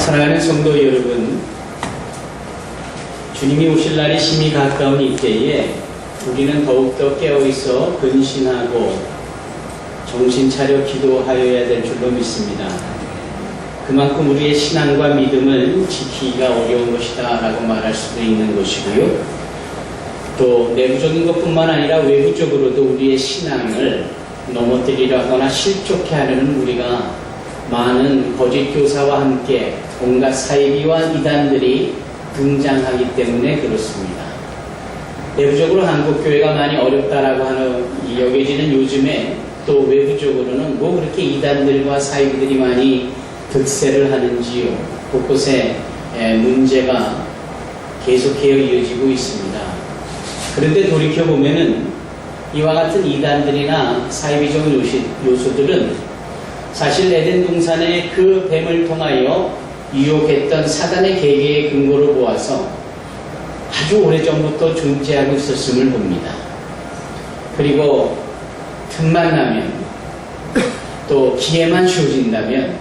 사랑하는 성도 여러분, 주님이 오실 날이 심히 가까운 이때에 우리는 더욱더 깨어있어 근신하고 정신 차려 기도하여야 될 줄로 믿습니다. 그만큼 우리의 신앙과 믿음을 지키기가 어려운 것이다 라고 말할 수도 있는 것이고요. 또 내부적인 것뿐만 아니라 외부적으로도 우리의 신앙을 넘어뜨리려 하거나 실족해 하려는 우리가 많은 거짓 교사와 함께 온갖 사이비와 이단들이 등장하기 때문에 그렇습니다. 내부적으로 한국교회가 많이 어렵다라고 하는 여겨지는 요즘에 또 외부적으로는 뭐 그렇게 이단들과 사이비들이 많이 득세를 하는지요. 곳곳에 문제가 계속해서 이어지고 있습니다. 그런데 돌이켜보면은 이와 같은 이단들이나 사이비적 요소들은 사실 에덴 동산의 그 뱀을 통하여 유혹했던 사단의 계계의 근거로 보아서 아주 오래전부터 존재하고 있었음을 봅니다. 그리고 틈만 나면 또 기회만 주어진다면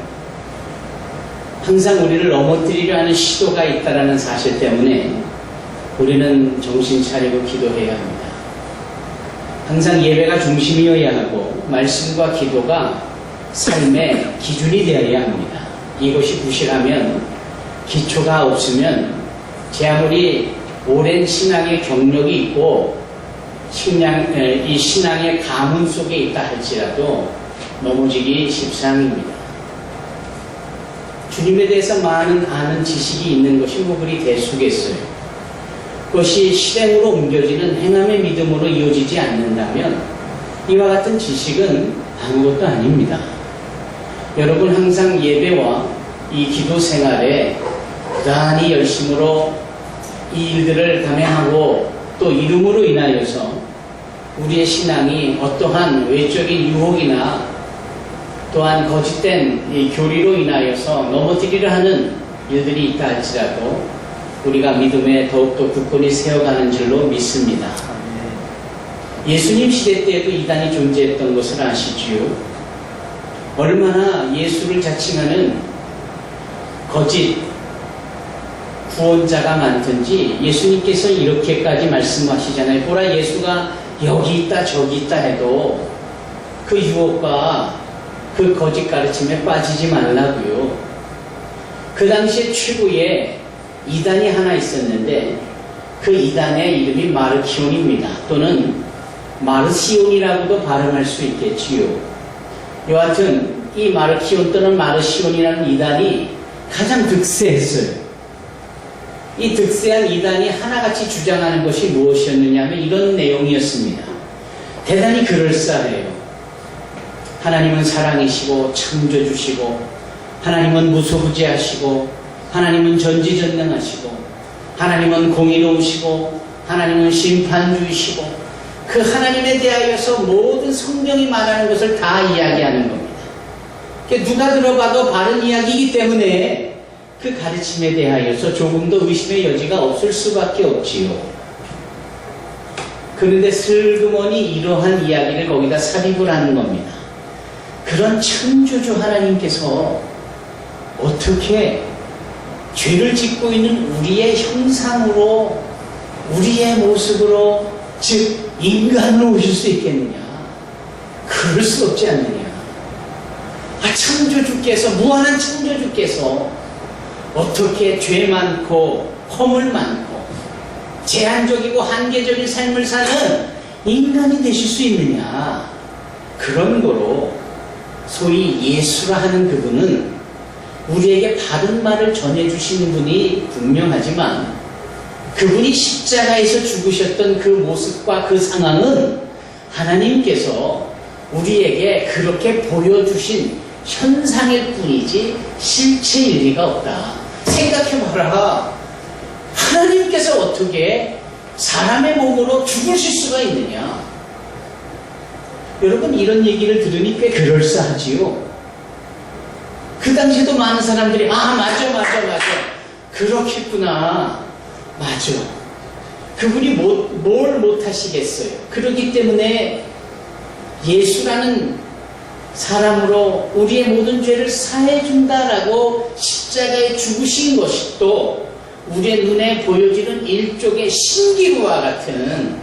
항상 우리를 넘어뜨리려 하는 시도가 있다는 사실 때문에 우리는 정신 차리고 기도해야 합니다. 항상 예배가 중심이어야 하고 말씀과 기도가 삶의 기준이 되어야 합니다. 이것이 부실하면, 기초가 없으면 제 아무리 오랜 신앙의 경력이 있고 이 신앙의 가문 속에 있다 할지라도 넘어지기 십상입니다. 주님에 대해서 많은 아는 지식이 있는 것이 뭐 그리 대수겠어요. 그것이 실행으로 옮겨지는 행함의 믿음으로 이어지지 않는다면 이와 같은 지식은 아무것도 아닙니다. 여러분 항상 예배와 이 기도 생활에 부단히 열심으로 이 일들을 감행하고 또 이름으로 인하여서 우리의 신앙이 어떠한 외적인 유혹이나 또한 거짓된 이 교리로 인하여서 넘어뜨리려 하는 일들이 있다 할지라도 우리가 믿음에 더욱더 굳건히 세워가는 줄로 믿습니다. 예수님 시대 때에도 이단이 존재했던 것을 아시지요? 얼마나 예수를 자칭하는 거짓 구원자가 많든지 예수님께서 이렇게까지 말씀하시잖아요. 보라, 예수가 여기 있다 저기 있다 해도 그 유혹과 그 거짓 가르침에 빠지지 말라고요. 그 당시에 최고의 이단이 하나 있었는데 그 이단의 이름이 마르키온입니다. 또는 마르시온이라고도 발음할 수 있겠지요. 여하튼 이 마르키온 또는 마르시온이라는 이단이 가장 득세했어요. 이 득세한 이단이 하나같이 주장하는 것이 무엇이었느냐 하면 이런 내용이었습니다. 대단히 그럴싸해요. 하나님은 사랑이시고 창조주시고 하나님은 무소부재하시고 하나님은 전지전능하시고 하나님은 공의로우시고 하나님은 심판주이시고 그 하나님에 대하여서 모든 성경이 말하는 것을 다 이야기하는 겁니다. 누가 들어봐도 바른 이야기이기 때문에 그 가르침에 대하여서 조금도 의심의 여지가 없을 수밖에 없지요. 그런데 슬그머니 이러한 이야기를 거기다 삽입을 하는 겁니다. 그런 창조주 하나님께서 어떻게 죄를 짓고 있는 우리의 형상으로 우리의 모습으로 즉 인간으로 오실 수 있겠느냐? 그럴 수 없지 않느냐? 창조주께서, 무한한 창조주께서 어떻게 죄 많고 허물 많고 제한적이고 한계적인 삶을 사는 인간이 되실 수 있느냐? 그런 거로 소위 예수라 하는 그분은 우리에게 바른 말을 전해주시는 분이 분명하지만 그분이 십자가에서 죽으셨던 그 모습과 그 상황은 하나님께서 우리에게 그렇게 보여주신 현상일 뿐이지 실체일 리가 없다. 생각해봐라. 하나님께서 어떻게 사람의 몸으로 죽으실 수가 있느냐? 여러분 이런 얘기를 들으니 꽤 그럴싸하지요. 그 당시에도 많은 사람들이 맞아 그렇겠구나. 맞아. 그분이 뭘 못하시겠어요. 그렇기 때문에 예수라는 사람으로 우리의 모든 죄를 사해준다라고 십자가에 죽으신 것이 또 우리의 눈에 보여지는 일종의 신기루와 같은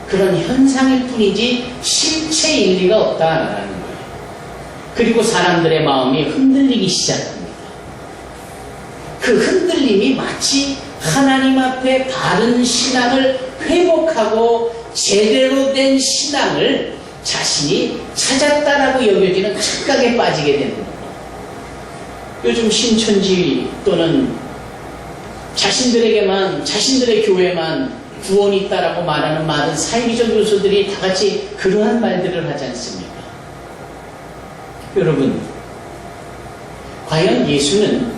그런 현상일 뿐이지 실체 일리가 없다라는 거예요. 그리고 사람들의 마음이 흔들리기 시작합니다. 그 흔들림이 마치 하나님 앞에 바른 신앙을 회복하고 제대로 된 신앙을 자신이 찾았다라고 여겨지는 착각에 빠지게 되는 겁니다. 요즘 신천지 또는 자신들에게만, 자신들의 교회만 구원이 있다라고 말하는 많은 사회적 요소들이 다 같이 그러한 말들을 하지 않습니까? 여러분, 과연 예수는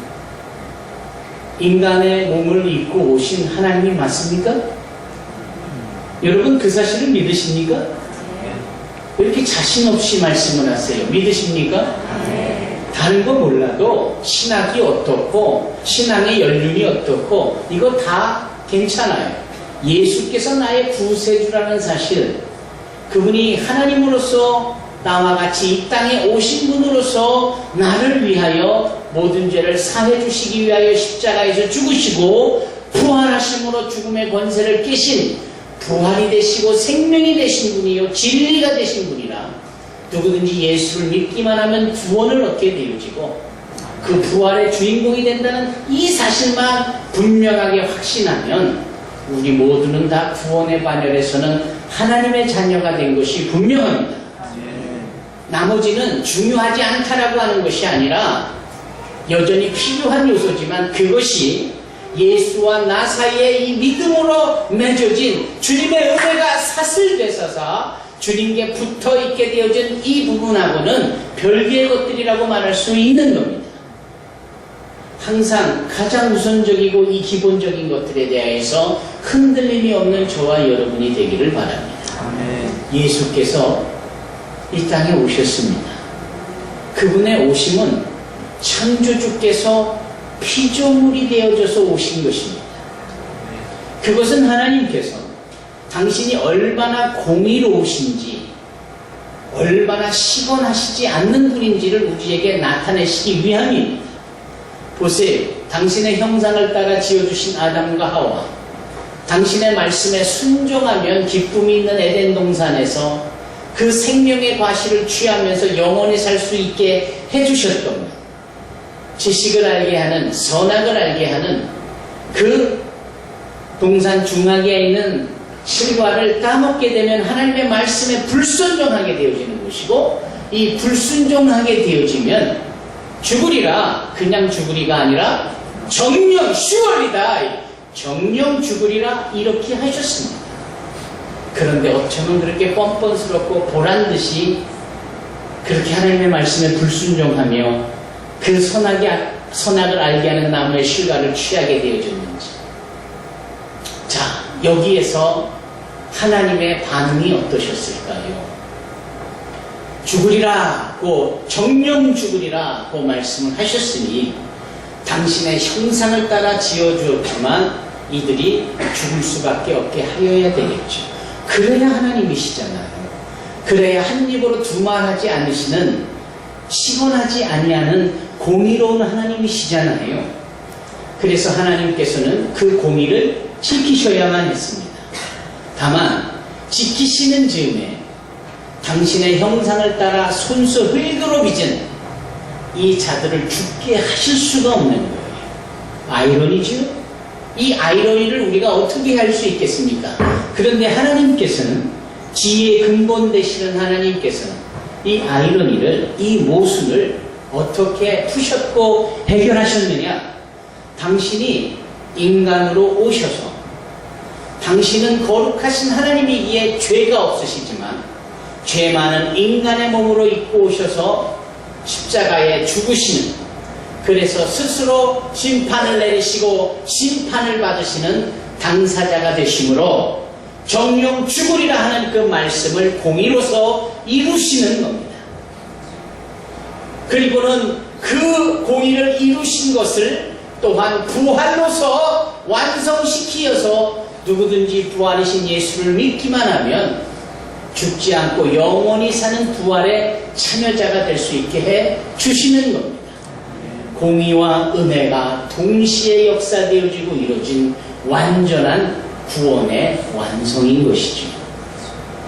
인간의 몸을 입고 오신 하나님이 맞습니까? 여러분 그 사실을 믿으십니까? 왜 이렇게 자신 없이 말씀을 하세요? 믿으십니까? 다른 거 몰라도 신학이 어떻고 신앙의 연륜이 어떻고 이거 다 괜찮아요. 예수께서 나의 구세주라는 사실, 그분이 하나님으로서 나와 같이 이 땅에 오신 분으로서 나를 위하여 모든 죄를 사해 주시기 위하여 십자가에서 죽으시고 부활하심으로 죽음의 권세를 깨신 부활이 되시고 생명이 되신 분이요 진리가 되신 분이라 누구든지 예수를 믿기만 하면 구원을 얻게 되어지고 그 부활의 주인공이 된다는 이 사실만 분명하게 확신하면 우리 모두는 다 구원의 반열에서는 하나님의 자녀가 된 것이 분명합니다. 나머지는 중요하지 않다라고 하는 것이 아니라 여전히 필요한 요소지만 그것이 예수와 나 사이에 이 믿음으로 맺어진 주님의 은혜가 사슬되셔서 주님께 붙어있게 되어진 이 부분하고는 별개의 것들이라고 말할 수 있는 겁니다. 항상 가장 우선적이고 이 기본적인 것들에 대해서 흔들림이 없는 저와 여러분이 되기를 바랍니다. 예수께서 이 땅에 오셨습니다. 그분의 오심은 창조주께서 피조물이 되어져서 오신 것입니다. 그것은 하나님께서 당신이 얼마나 공의로우신지 얼마나 시건하시지 않는 분인지를 우리에게 나타내시기 위함입니다. 보세요. 당신의 형상을 따라 지어주신 아담과 하와, 당신의 말씀에 순종하면 기쁨이 있는 에덴 동산에서 그 생명의 과실을 취하면서 영원히 살 수 있게 해주셨던 것, 지식을 알게 하는, 선악을 알게 하는 그 동산 중앙에 있는 실과를 따먹게 되면 하나님의 말씀에 불순종하게 되어지는 것이고, 이 불순종하게 되어지면 죽으리라, 그냥 죽으리가 아니라 정령 슈월이다, 정령 죽으리라, 이렇게 하셨습니다. 그런데 어쩌면 그렇게 뻔뻔스럽고 보란듯이 그렇게 하나님의 말씀에 불순종하며 그 선악을 알게 하는 나무의 실과를 취하게 되어졌는지. 자, 여기에서 하나님의 반응이 어떠셨을까요? 죽으리라고, 정령 죽으리라고 말씀을 하셨으니 당신의 형상을 따라 지어주었지만 이들이 죽을 수밖에 없게 하여야 되겠죠. 그래야 하나님이시잖아요. 그래야 한 입으로 두말하지 않으시는, 시건하지 아니하는 공의로운 하나님이시잖아요. 그래서 하나님께서는 그 공의를 지키셔야만 했습니다. 다만 지키시는 즈음에 당신의 형상을 따라 손수 흙으로 빚은 이 자들을 죽게 하실 수가 없는 거예요. 아이러니죠? 이 아이러니를 우리가 어떻게 할 수 있겠습니까? 그런데 하나님께서는, 지혜의 근본 되시는 하나님께서는 이 아이러니를, 이 모순을 어떻게 푸셨고 해결하셨느냐? 당신이 인간으로 오셔서, 당신은 거룩하신 하나님이기에 죄가 없으시지만 죄 많은 인간의 몸으로 입고 오셔서 십자가에 죽으시는, 그래서 스스로 심판을 내리시고 심판을 받으시는 당사자가 되심으로 정령 죽으리라 하는 그 말씀을 공의로서 이루시는 겁니다. 그리고는 그 공의를 이루신 것을 또한 부활로서 완성시키어서 누구든지 부활이신 예수를 믿기만 하면 죽지 않고 영원히 사는 부활의 참여자가 될 수 있게 해 주시는 겁니다. 공의와 은혜가 동시에 역사되어지고 이루어진 완전한 구원의 완성인 것이죠.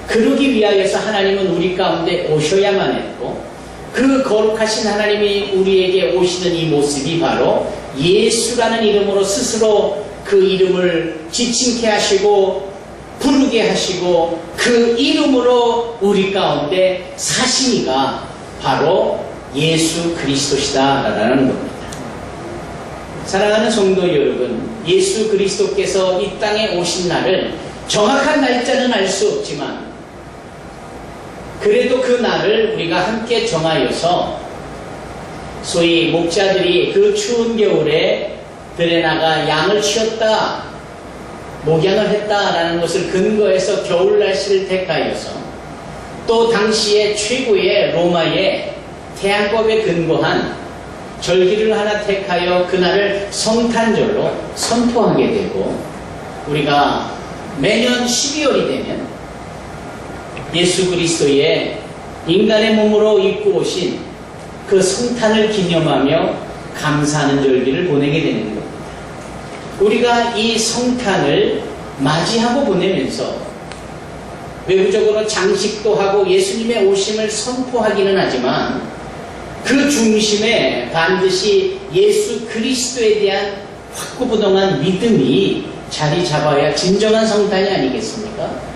그러기 위하여서 하나님은 우리 가운데 오셔야만 했고, 그 거룩하신 하나님이 우리에게 오시는 이 모습이 바로 예수라는 이름으로 스스로 그 이름을 지칭케 하시고 부르게 하시고 그 이름으로 우리 가운데 사시니가 바로 예수 그리스도시다라는 겁니다. 사랑하는 성도 여러분, 예수 그리스도께서 이 땅에 오신 날을 정확한 날짜는 알 수 없지만 그래도 그 날을 우리가 함께 정하여서 소위 목자들이 그 추운 겨울에 들에 나가 양을 치었다, 목양을 했다라는 것을 근거해서 겨울 날씨를 택하여서 또 당시에 최고의 로마의 태양법에 근거한 절기를 하나 택하여 그날을 성탄절로 선포하게 되고, 우리가 매년 12월이 되면 예수 그리스도의 인간의 몸으로 입고 오신 그 성탄을 기념하며 감사하는 절기를 보내게 되는 겁니다. 우리가 이 성탄을 맞이하고 보내면서 외부적으로 장식도 하고 예수님의 오심을 선포하기는 하지만 그 중심에 반드시 예수 그리스도에 대한 확고부동한 믿음이 자리 잡아야 진정한 성탄이 아니겠습니까?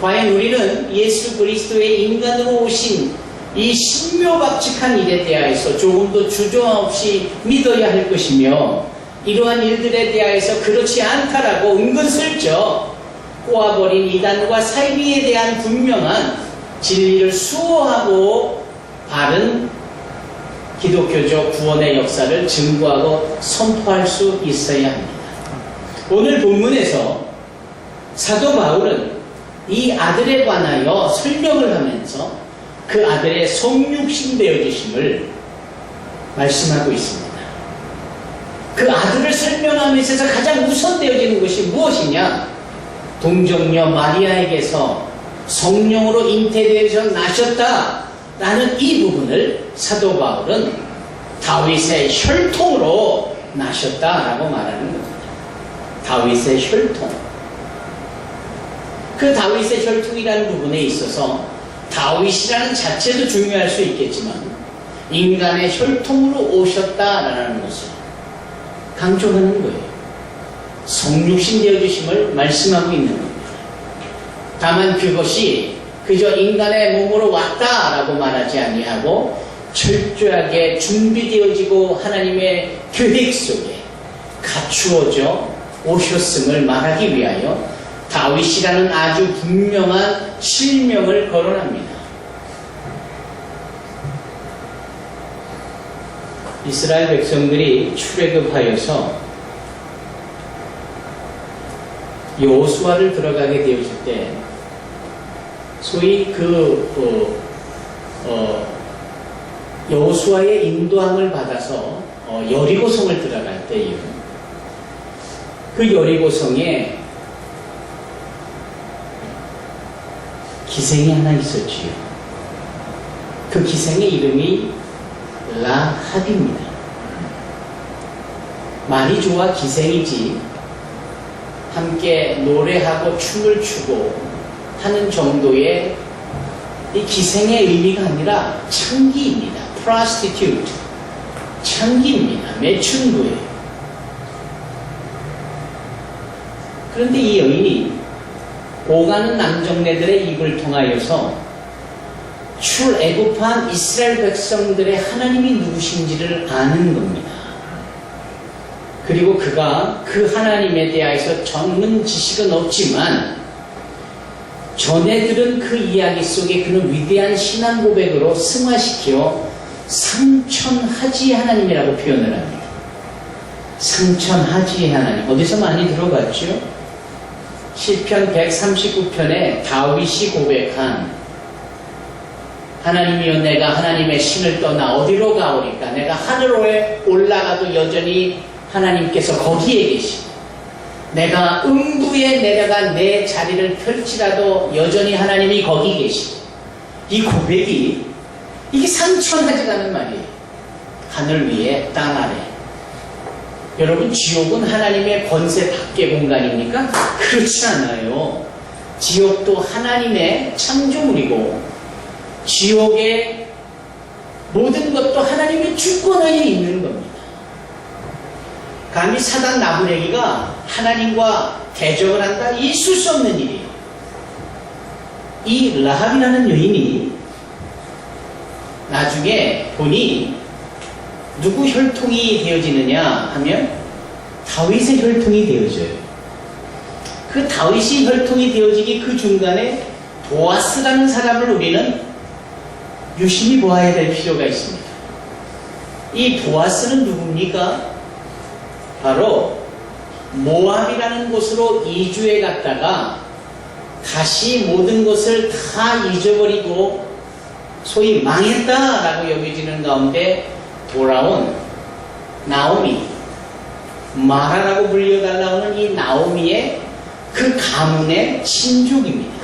과연 우리는 예수 그리스도의 인간으로 오신 이 신묘박직한 일에 대하여서 조금도 주저 없이 믿어야 할 것이며, 이러한 일들에 대하여서 그렇지 않다라고 은근슬쩍 꼬아버린 이단과 사이비에 대한 분명한 진리를 수호하고 바른 기독교적 구원의 역사를 증거하고 선포할 수 있어야 합니다. 오늘 본문에서 사도 바울은 이 아들에 관하여 설명을 하면서 그 아들의 성육신 되어지심을 말씀하고 있습니다. 그 아들을 설명하면서 가장 우선되어지는 것이 무엇이냐? 동정녀 마리아에게서 성령으로 잉태되어서 나셨다라는 이 부분을 사도 바울은 다윗의 혈통으로 나셨다라고 말하는 겁니다. 다윗의 혈통. 그 다윗의 혈통이라는 부분에 있어서 다윗이라는 자체도 중요할 수 있겠지만 인간의 혈통으로 오셨다라는 것을 강조하는 거예요. 성육신 되어주심을 말씀하고 있는 겁니다. 다만 그것이 그저 인간의 몸으로 왔다라고 말하지 아니하고 철저하게 준비되어지고 하나님의 계획 속에 갖추어져 오셨음을 말하기 위하여 다윗이라는 아주 분명한 실명을 거론합니다. 이스라엘 백성들이 출애굽하여서 여호수아를 들어가게 되었을 때 소위 여호수아의 인도함을 받아서 여리고성을 들어갈 때요, 그 여리고성에 기생이 하나 있었지요. 그 기생의 이름이 라합입니다. 말이 좋아 기생이지 함께 노래하고 춤을 추고 하는 정도의 이 기생의 의미가 아니라 창기입니다. prostitute, 창기입니다. 매춘부예요. 그런데 이 여인이 오가는 남정네들의 입을 통하여서 출애굽한 이스라엘 백성들의 하나님이 누구신지를 아는 겁니다. 그리고 그가 그 하나님에 대하여서 전문 지식은 없지만 전에 들은 그 이야기 속에 그는 위대한 신앙 고백으로 승화시켜 상천하지의 하나님이라고 표현을 합니다. 상천하지의 하나님, 어디서 많이 들어봤죠? 시편 139편에 다윗이 고백한 하나님이여 내가 하나님의 신을 떠나 어디로 가오리까? 내가 하늘에 올라가도 여전히 하나님께서 거기에 계시고 내가 음부에 내려가 내 자리를 펼치라도 여전히 하나님이 거기 계시고, 이 고백이 이게 상처나지 않은 말이에요. 하늘 위에 땅 아래. 여러분, 지옥은 하나님의 권세 밖의 공간입니까? 그렇지 않아요. 지옥도 하나님의 창조물이고, 지옥의 모든 것도 하나님의 주권하에 있는 겁니다. 감히 사단 나부레기가 하나님과 대적을 한다? 있을 수 없는 일이에요. 이 라합이라는 여인이 나중에 보니 누구 혈통이 되어지느냐 하면 다윗의 혈통이 되어져요. 그 다윗이 혈통이 되어지기 그 중간에 보아스라는 사람을 우리는 유심히 보아야 될 필요가 있습니다. 이 보아스는 누굽니까? 바로 모압이라는 곳으로 이주해 갔다가 다시 모든 것을 다 잊어버리고 소위 망했다라고 여겨지는 가운데 돌아온 나오미, 마라라고 불려달라오는 이 나오미의 그 가문의 친족입니다.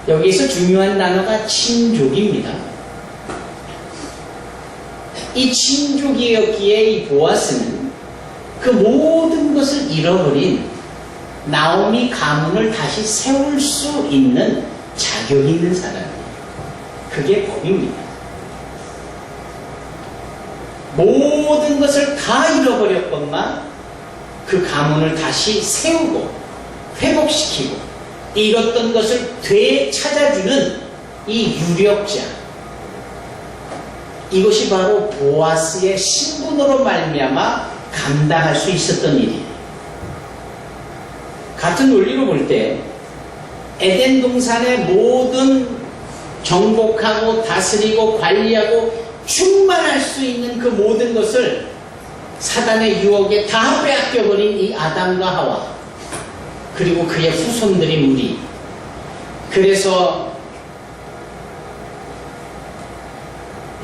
여기서 중요한 단어가 친족입니다. 이 친족이었기에 이 보아스는 그 모든 것을 잃어버린 나오미 가문을 다시 세울 수 있는 자격이 있는 사람이에요. 그게 복입니다. 모든 것을 다 잃어버렸건만 그 가문을 다시 세우고 회복시키고 잃었던 것을 되찾아주는 이 유력자, 이것이 바로 보아스의 신분으로 말미암아 감당할 수 있었던 일이에요. 같은 논리로 볼 때 에덴 동산의 모든 정복하고 다스리고 관리하고 충만할 수 있는 그 모든 것을 사단의 유혹에 다 빼앗겨버린 이 아담과 하와, 그리고 그의 후손들인 우리. 그래서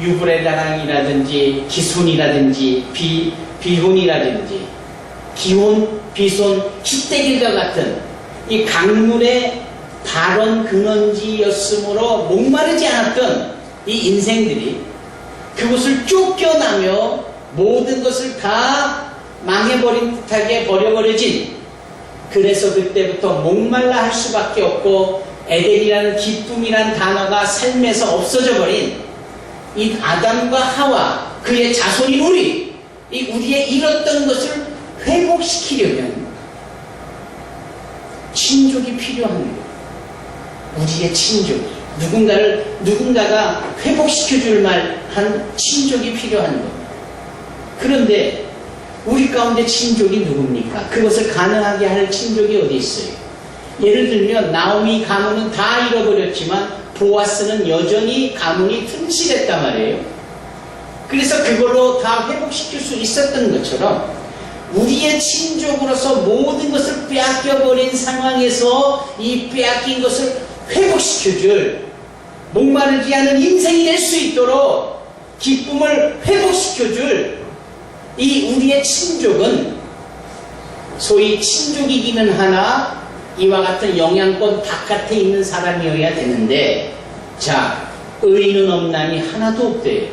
유브레 다랑이라든지 기손이라든지 비혼이라든지 기혼, 비손, 히데길과 같은 이 강물의 발원 근원지였으므로 목마르지 않았던 이 인생들이 그곳을 쫓겨나며 모든 것을 다 망해버린 듯하게 버려버려진, 그래서 그때부터 목말라 할 수밖에 없고 에덴이라는 기쁨이란 단어가 삶에서 없어져 버린 이 아담과 하와, 그의 자손인 우리, 이 우리의 잃었던 것을 회복시키려면 친족이 필요한 거예요. 우리의 친족이, 누군가가 회복시켜줄 만한 친족이 필요한 겁니다. 그런데 우리 가운데 친족이 누굽니까? 그것을 가능하게 할 친족이 어디 있어요? 예를 들면 나오미 가문은 다 잃어버렸지만 보아스는 여전히 가문이 튼실했단 말이에요. 그래서 그걸로 다 회복시킬 수 있었던 것처럼 우리의 친족으로서 모든 것을 빼앗겨버린 상황에서 이 빼앗긴 것을 회복시켜줄, 목마르지 않은 인생이 될 수 있도록 기쁨을 회복시켜줄 이 우리의 친족은 소위 친족이기는 하나 이와 같은 영향권 바깥에 있는 사람이어야 되는데, 자, 의인은 없나니 하나도 없대요.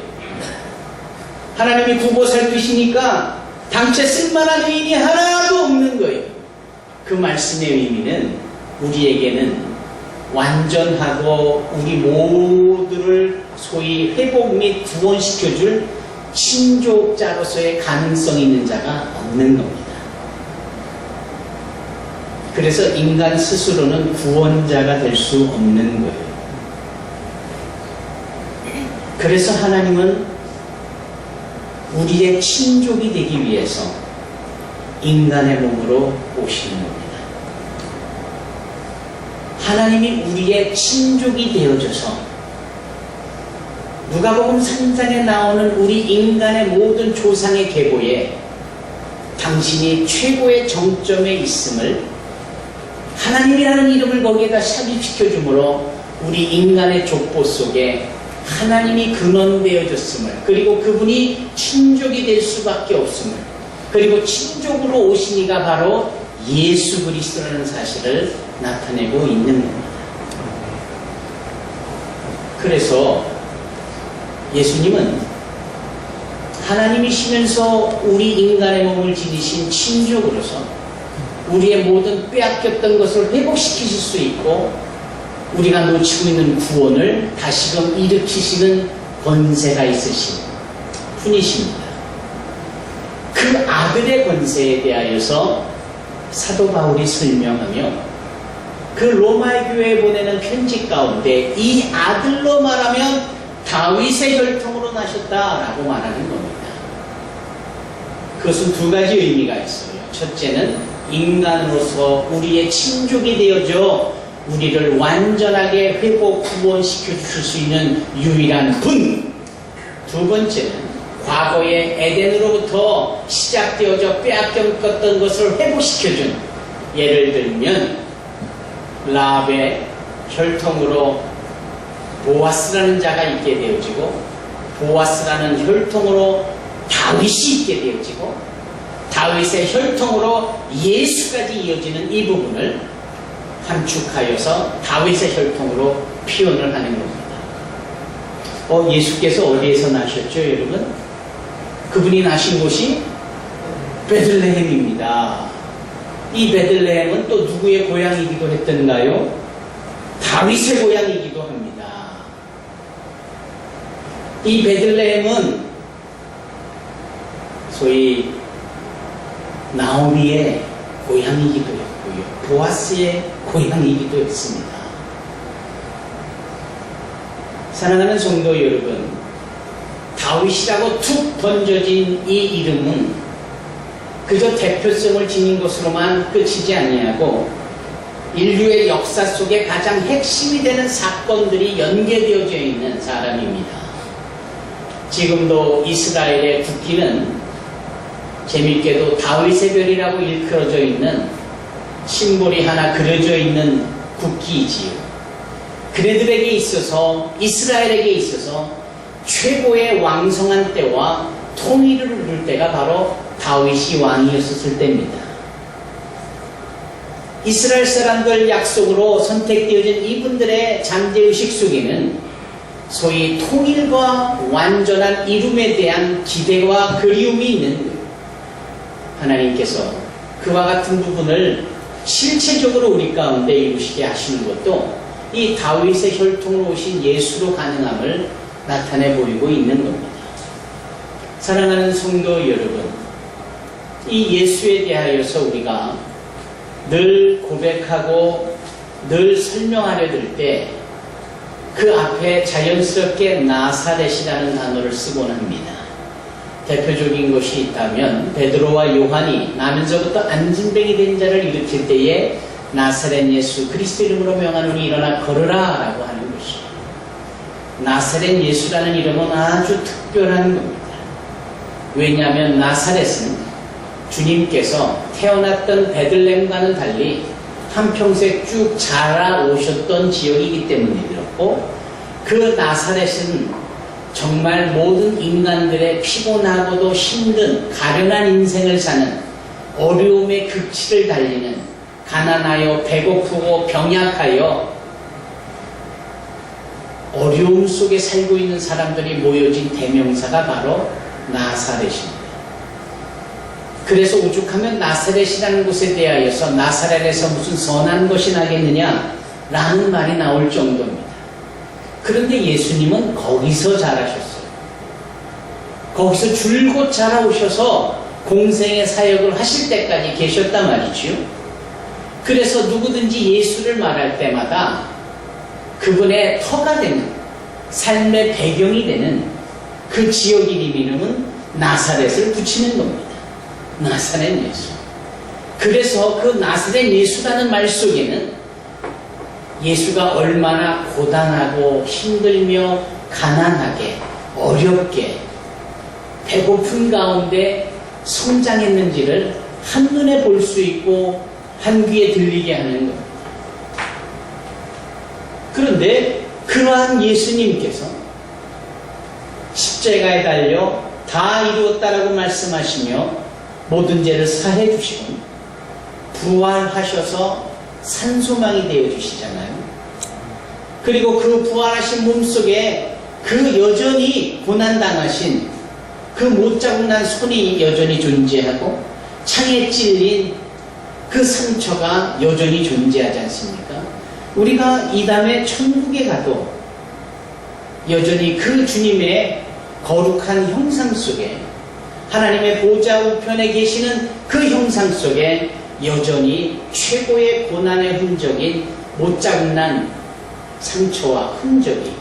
하나님이 구고 살피시니까 당최 쓸만한 의인이 하나도 없는 거예요. 그 말씀의 의미는 우리에게는 완전하고 우리 모두를 소위 회복 및 구원시켜줄 친족자로서의 가능성 있는 자가 없는 겁니다. 그래서 인간 스스로는 구원자가 될 수 없는 거예요. 그래서 하나님은 우리의 친족이 되기 위해서 인간의 몸으로 오시는 겁니다. 하나님이 우리의 친족이 되어줘서 누가복음 3장에 나오는 우리 인간의 모든 조상의 계보에 당신이 최고의 정점에 있음을 하나님이라는 이름을 거기에다 삽입시켜 주므로 우리 인간의 족보 속에 하나님이 근원되어졌음을, 그리고 그분이 친족이 될 수밖에 없음을, 그리고 친족으로 오신 이가 바로 예수 그리스도라는 사실을 나타내고 있는 겁니다. 그래서 예수님은 하나님이시면서 우리 인간의 몸을 지니신 친족으로서 우리의 모든 빼앗겼던 것을 회복시키실 수 있고 우리가 놓치고 있는 구원을 다시금 일으키시는 권세가 있으신 분이십니다. 그 아들의 권세에 대하여서 사도 바울이 설명하며 그 로마의 교회에 보내는 편지 가운데 이 아들로 말하면 다윗의 혈통으로 나셨다라고 말하는 겁니다. 그것은 두 가지 의미가 있어요. 첫째는 인간으로서 우리의 친족이 되어져 우리를 완전하게 회복, 구원시켜 주실 수 있는 유일한 분. 두 번째는 과거의 에덴으로부터 시작되어져 빼앗겼던 것을 회복시켜준, 예를 들면 라합의 혈통으로 보아스라는 자가 있게 되어지고 보아스라는 혈통으로 다윗이 있게 되어지고 다윗의 혈통으로 예수까지 이어지는 이 부분을 함축하여서 다윗의 혈통으로 표현을 하는 겁니다. 예수께서 어디에서 나셨죠, 여러분? 그분이 나신 곳이 베들레헴입니다. 이 베들레헴은 또 누구의 고향이기도 했던가요? 다윗의 고향이기도 합니다. 이 베들레헴은 소위 나오미의 고향이기도 했고요. 보아스의 고향이기도 했습니다. 사랑하는 성도 여러분, 다윗이라고 툭 던져진 이 이름은 그저 대표성을 지닌 것으로만 그치지 아니하고 인류의 역사 속에 가장 핵심이 되는 사건들이 연계되어져 있는 사람입니다. 지금도 이스라엘의 국기는 재미있게도 다윗의 별이라고 일컬어져 있는 심볼이 하나 그려져 있는 국기이지요. 그네들에게 있어서, 이스라엘에게 있어서 최고의 왕성한 때와 통일을 이룰 때가 바로 다윗이 왕이었을 때입니다. 이스라엘 사람들 약속으로 선택되어진 이분들의 잠재의식 속에는 소위 통일과 완전한 이룸에 대한 기대와 그리움이 있는 거예요. 하나님께서 그와 같은 부분을 실체적으로 우리 가운데 이루시게 하시는 것도 이 다윗의 혈통으로 오신 예수로 가능함을 나타내 보이고 있는 겁니다. 사랑하는 성도 여러분, 이 예수에 대하여서 우리가 늘 고백하고 늘 설명하려 들 때 그 앞에 자연스럽게 나사렛이라는 단어를 쓰곤 합니다. 대표적인 것이 있다면 베드로와 요한이 나면서부터 안진뱅이 된 자를 일으킬 때에 나사렛 예수 그리스도 이름으로 명하노니 일어나 걸으라 라고 하는 것이에요. 나사렛 예수라는 이름은 아주 특별한 겁니다. 왜냐하면 나사렛은 주님께서 태어났던 베들레헴과는 달리 한평생 쭉 자라오셨던 지역이기 때문이었고, 그 나사렛은 정말 모든 인간들의 피곤하고도 힘든 가련한 인생을 사는, 어려움의 극치를 달리는, 가난하여 배고프고 병약하여 어려움 속에 살고 있는 사람들이 모여진 대명사가 바로 나사렛입니다. 그래서 오죽하면 나사렛이라는 곳에 대하여서 나사렛에서 무슨 선한 것이 나겠느냐라는 말이 나올 정도입니다. 그런데 예수님은 거기서 자라셨어요. 거기서 줄곧 자라오셔서 공생의 사역을 하실 때까지 계셨단 말이지요. 그래서 누구든지 예수를 말할 때마다 그분의 터가 되는, 삶의 배경이 되는 그 지역 이름은 나사렛을 붙이는 겁니다. 나사렛 예수. 그래서 그 나사렛 예수라는 말 속에는 예수가 얼마나 고단하고 힘들며 가난하게 어렵게 배고픈 가운데 성장했는지를 한눈에 볼 수 있고 한 귀에 들리게 하는 겁니다. 그런데 그러한 예수님께서 십자가에 달려 다 이루었다라고 말씀하시며 모든 죄를 사해 주시고 부활하셔서 산소망이 되어 주시잖아요. 그리고 그 부활하신 몸속에 그 여전히 고난당하신 그 못자국난 손이 여전히 존재하고 창에 찔린 그 상처가 여전히 존재하지 않습니까? 우리가 이 다음에 천국에 가도 여전히 그 주님의 거룩한 형상 속에 하나님의 보좌 우편에 계시는 그 형상 속에 여전히 최고의 고난의 흔적인 못자국난 상처와 흔적이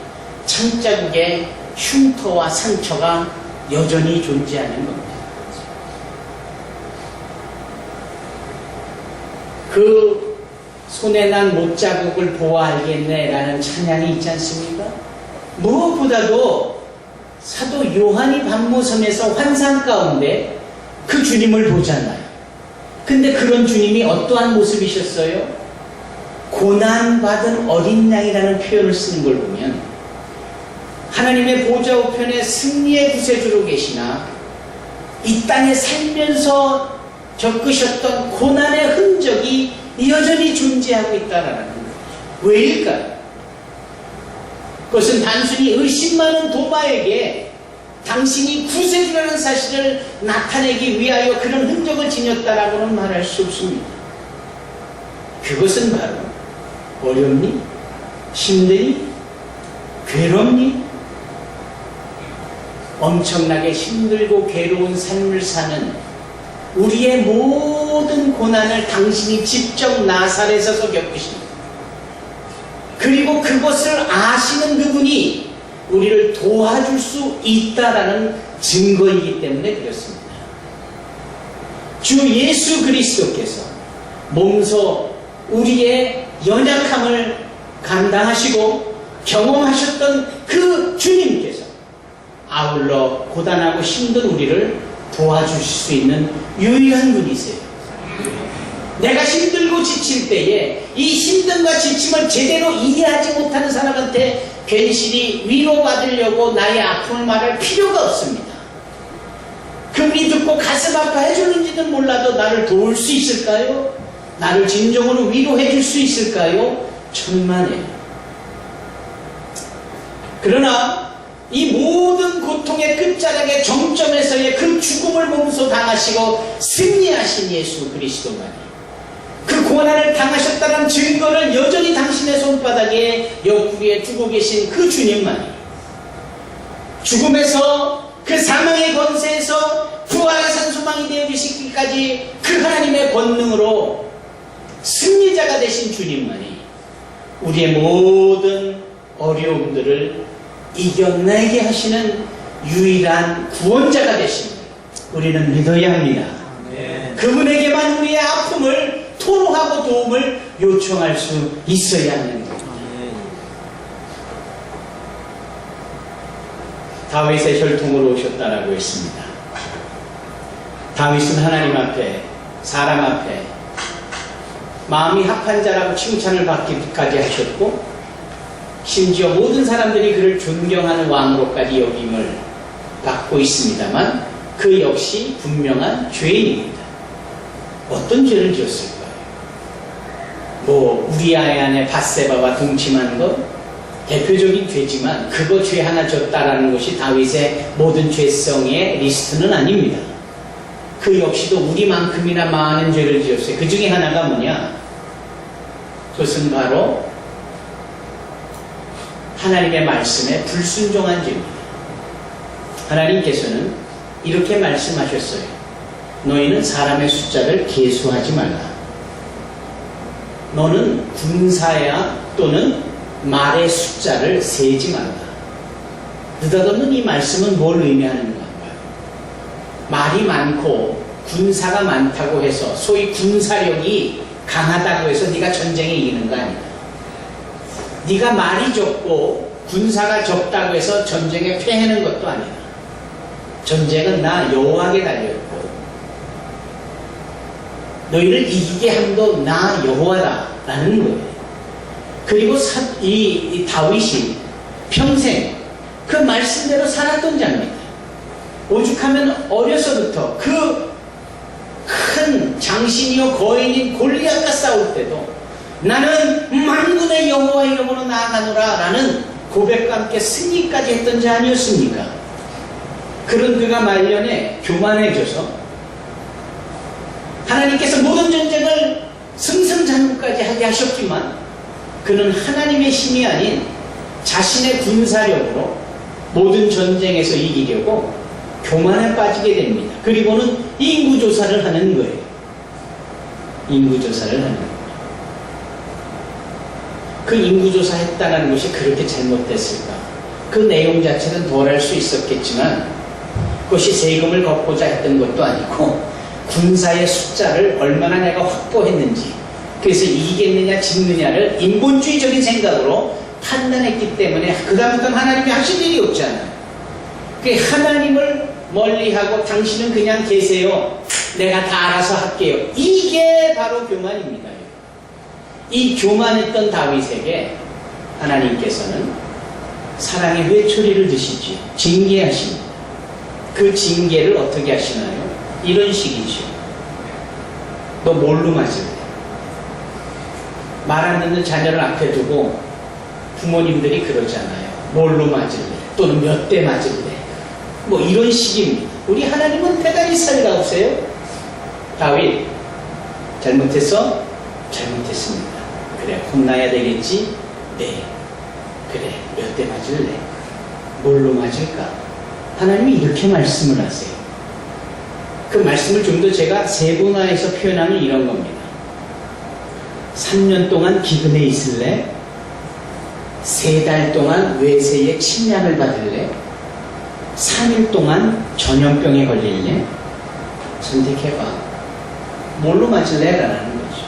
창자국의 흉터와 상처가 여전히 존재하는 겁니다. 그 손에 난 못자국을 보아 알겠네 라는 찬양이 있지 않습니까? 무엇보다도 사도 요한이 밤모섬에서 환상 가운데 그 주님을 보잖아요. 근데 그런 주님이 어떠한 모습이셨어요? 고난받은 어린 양이라는 표현을 쓰는 걸 보면 하나님의 보좌 우편에 승리의 구세주로 계시나 이 땅에 살면서 겪으셨던 고난의 흔적이 여전히 존재하고 있다는 거예요. 왜일까요? 그것은 단순히 의심 많은 도마에게 당신이 구세주라는 사실을 나타내기 위하여 그런 흔적을 지녔다라고는 말할 수 없습니다. 그것은 바로 어렵니? 힘드니? 괴롭니? 엄청나게 힘들고 괴로운 삶을 사는 우리의 모든 고난을 당신이 직접 나사렛에서 겪으십니다. 그리고 그것을 아시는 그분이 우리를 도와줄 수 있다라는 증거이기 때문에 그렇습니다. 주 예수 그리스도께서 몸소 우리의 연약함을 감당하시고 경험하셨던 그 주님께서 아울러 고단하고 힘든 우리를 도와주실 수 있는 유일한 분이세요. 내가 힘들고 지칠 때에 이 힘듦과 지침을 제대로 이해하지 못하는 사람한테 괜시리 위로받으려고 나의 아픔을 말할 필요가 없습니다. 그분이 듣고 가슴 아파해 주는지는 몰라도 나를 도울 수 있을까요? 나를 진정으로 위로해 줄 수 있을까요? 천만에요. 그러나 이 모든 고통의 끝자락의 정점에서의 그 죽음을 몸소 당하시고 승리하신 예수 그리스도만이 그 고난을 당하셨다는 증거를 여전히 당신의 손바닥에 옆구리에 두고 계신 그 주님만이 죽음에서 그 사망의 권세에서 부활의 산소망이 되어 주시기까지 그 하나님의 권능으로 승리자가 되신 주님만이 우리의 모든 어려움들을 이겨내게 하시는 유일한 구원자가 되신 우리는 믿어야 합니다. 그분에게만 우리의 아픔을 토로하고 도움을 요청할 수 있어야 하는 겁니다. 다윗의 혈통으로 오셨다라고 했습니다. 다윗은 하나님 앞에 사람 앞에 마음이 합한 자라고 칭찬을 받기까지 하셨고 심지어 모든 사람들이 그를 존경하는 왕으로까지 여김을 받고 있습니다만 그 역시 분명한 죄인입니다. 어떤 죄를 지었을까요? 우리아의 아내 밧세바와 동침한 것 대표적인 죄지만 그거 죄 하나 졌다라는 것이 다윗의 모든 죄성의 리스트는 아닙니다. 그 역시도 우리만큼이나 많은 죄를 지었어요. 그 중에 하나가 뭐냐? 그것은 바로 하나님의 말씀에 불순종한 죄입니다. 하나님께서는 이렇게 말씀하셨어요. 너희는 사람의 숫자를 계수하지 말라. 너는 군사야 또는 말의 숫자를 세지 말라. 느닷없는 이 말씀은 뭘 의미하는 건가요? 말이 많고 군사가 많다고 해서 소위 군사력이 강하다고 해서 네가 전쟁에 이기는 거 아니다. 네가 말이 적고 군사가 적다고 해서 전쟁에 패하는 것도 아니다. 전쟁은 나 여호와에게 달려있고 너희를 이기게 함도 나 여호와다 라는 거예요. 그리고 이 다윗이 평생 그 말씀대로 살았던 자입니다. 오죽하면 어려서부터 그 당신이요 거인인 골리앗과 싸울 때도 나는 만군의 여호와 이름으로 나아가노라 라는 고백과 함께 승리까지 했던 자 아니었습니까? 그런 그가 말년에 교만해져서 하나님께서 모든 전쟁을 승승장구까지 하게 하셨지만 그는 하나님의 힘이 아닌 자신의 군사력으로 모든 전쟁에서 이기려고 교만에 빠지게 됩니다. 그리고는 인구조사를 하는 거예요. 인구조사를 하는 거예요. 그 인구조사 했다는 것이 그렇게 잘못됐을까? 그 내용 자체는 덜할 수 있었겠지만 그것이 세금을 걷고자 했던 것도 아니고 군사의 숫자를 얼마나 내가 확보했는지 그래서 이기겠느냐 짓느냐를 인본주의적인 생각으로 판단했기 때문에 그 다음부터는 하나님이 하실 일이 없잖아요. 그 하나님을 멀리하고 당신은 그냥 계세요. 내가 다 알아서 할게요. 이게 바로 교만입니다. 이 교만했던 다윗에게 하나님께서는 사랑의 회초리를 드시지 징계하십니다. 그 징계를 어떻게 하시나요? 이런 식이죠. 너 뭘로 맞을래? 말 안 듣는 자녀를 앞에 두고 부모님들이 그러잖아요. 뭘로 맞을래? 또는 몇 대 맞을래? 뭐 이런 식입니다. 우리 하나님은 대단히 살가우세요. 다윗 잘못했어? 잘못했습니다. 그래 혼나야 되겠지? 네. 그래 몇 대 맞을래? 뭘로 맞을까? 하나님이 이렇게 말씀을 하세요. 그 말씀을 좀 더 제가 세분화해서 표현하면 이런 겁니다. 3년 동안 기근에 있을래? 3달 동안 외세의 침략을 받을래? 3일 동안 전염병에 걸릴래? 선택해봐. 뭘로 맞을래? 라는 거죠.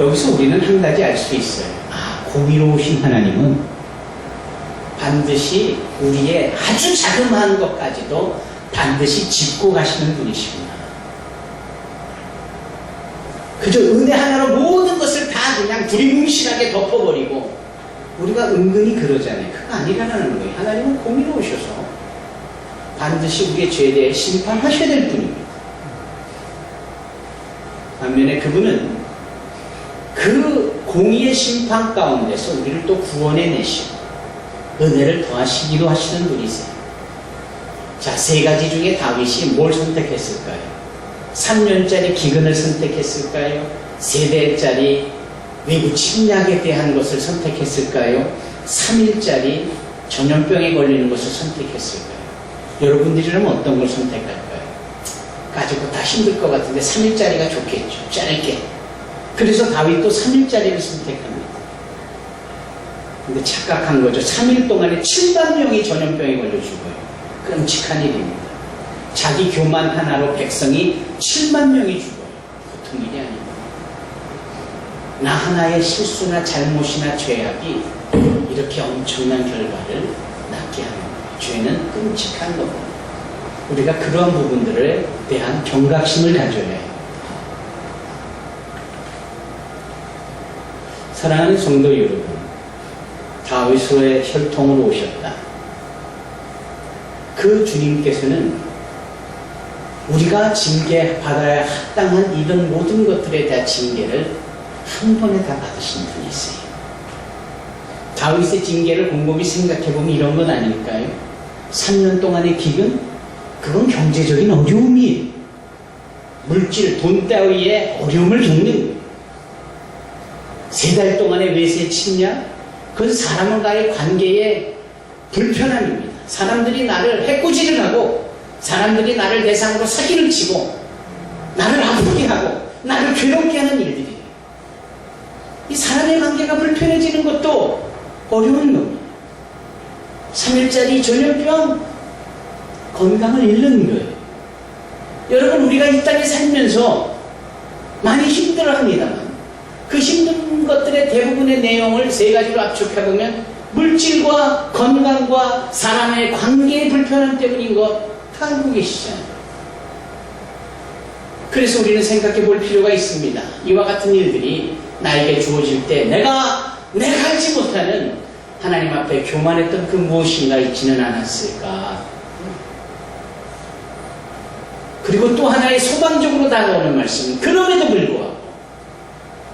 여기서 우리는 한 가지 알 수 있어요. 아, 공의로우신 하나님은 반드시 우리의 아주 자그마한 것까지도 반드시 짚고 가시는 분이시구나. 그저 은혜 하나로 모든 것을 다 그냥 두리뭉실하게 덮어버리고 우리가 은근히 그러잖아요. 그거 아니라는 거예요. 하나님은 공의로우셔서 반드시 우리의 죄에 대해 심판하셔야 될 분입니다. 반면에 그분은 그 공의의 심판 가운데서 우리를 또 구원해내시고 은혜를 더하시기도 하시는 분이세요. 자, 3가지 중에 다윗이 뭘 선택했을까요? 3년짜리 기근을 선택했을까요? 3대짜리 외부 침략에 대한 것을 선택했을까요? 3일짜리 전염병에 걸리는 것을 선택했을까요? 여러분들이라면 어떤 걸 선택할까요? 가지고 다 힘들 것 같은데 3일짜리가 좋겠죠. 짧게. 그래서 다윗도 3일짜리를 선택합니다. 근데 착각한 거죠. 3일 동안에 7만 명이 전염병에 걸려 죽어요. 끔찍한 일입니다. 자기 교만 하나로 백성이 7만 명이 죽어요. 보통 일이 아닙니다. 나 하나의 실수나 잘못이나 죄악이 이렇게 엄청난 결과를 낳게 하는 거예요. 죄는 끔찍한 겁니다. 우리가 그런 부분들에 대한 경각심을 가져야 해요. 사랑하는 성도 여러분, 다윗의 혈통으로 오셨다. 그 주님께서는 우리가 징계받아야 합당한 이런 모든 것들에 대한 징계를 한 번에 다 받으신 분이세요. 다윗의 징계를 곰곰이 생각해보면 이런 건 아닐까요? 3년 동안의 기근? 그건 경제적인 어려움이에요. 물질, 돈 따위의 어려움을 겪는 거예요. 3달 동안의 외세 침략? 그건 사람과의 관계의 불편함입니다. 사람들이 나를 해코지를 하고 사람들이 나를 대상으로 사기를 치고 나를 아프게 하고 나를 괴롭게 하는 일들이에요. 이 사람의 관계가 불편해지는 것도 어려운 겁니다. 3일짜리 전염병 건강을 잃는 거예요. 여러분 우리가 이 땅에 살면서 많이 힘들어합니다만 그 힘든 것들의 대부분의 내용을 3가지로 압축해보면 물질과 건강과 사람의 관계의 불편함 때문인 것 다 알고 계시잖아요. 그래서 우리는 생각해 볼 필요가 있습니다. 이와 같은 일들이 나에게 주어질 때 내가 알지 못하는 하나님 앞에 교만했던 그 무엇인가 있지는 않았을까. 그리고 또 하나의 소망적으로 다가오는 말씀. 그럼에도 불구하고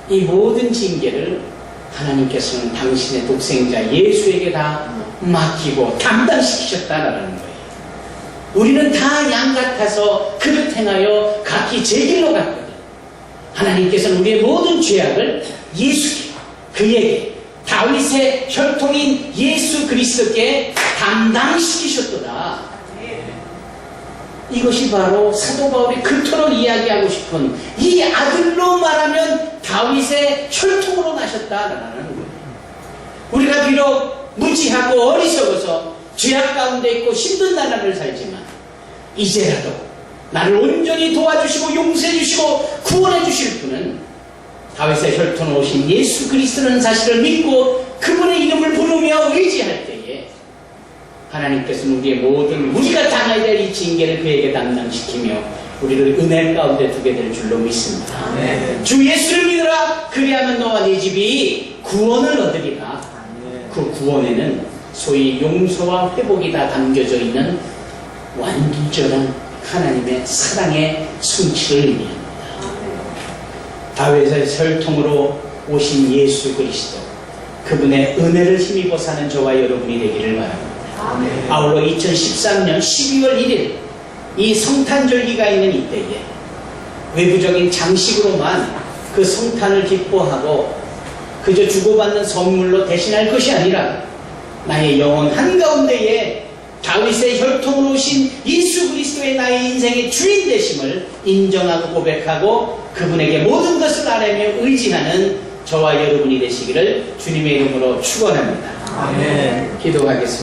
이 모든 징계를 하나님께서는 당신의 독생자 예수에게 다 맡기고 담당시키셨다라는 거예요. 우리는 다 양 같아서 그릇 행하여 각기 제 길로 갔거든. 하나님께서는 우리의 모든 죄악을 예수께, 그에게, 다윗의 혈통인 예수 그리스도께 담당시키셨도다. 이것이 바로 사도 바울이 그토록 이야기하고 싶은 이 아들로 말하면 다윗의 혈통으로 나셨다라는 거예요. 우리가 비록 무지하고 어리석어서 죄악 가운데 있고 힘든 나라를 살지만 이제라도 나를 온전히 도와주시고 용서해 주시고 구원해 주실 분은 다윗의 혈통으로 오신 예수 그리스도라는 사실을 믿고 그분의 이름을 부르며 의지할 때에 하나님께서는 우리의 모든 우리가 당해야 될 이 징계를 그에게 담당시키며 우리를 은혜 가운데 두게 될 줄로 믿습니다. 네. 주 예수를 믿으라. 그리하면 너와 네 집이 구원을 얻으리라. 그 구원에는 소위 용서와 회복이 다 담겨져 있는 완전한 하나님의 사랑의 성취를 의미합니다. 다윗의 혈통으로 오신 예수 그리스도, 그분의 은혜를 힘입어 사는 저와 여러분이 되기를 바랍니다. 아울러 2013년 12월 1일 이 성탄절기가 있는 이때에 외부적인 장식으로만 그 성탄을 기뻐하고 그저 주고받는 선물로 대신할 것이 아니라 나의 영혼 한가운데에 다윗의 혈통으로 오신 예수 그리스도의 나의 인생의 주인 되심을 인정하고 고백하고 그분에게 모든 것을 아뢰며 의지하는 저와 여러분이 되시기를 주님의 이름으로 축원합니다. 아멘. 기도하겠습니다.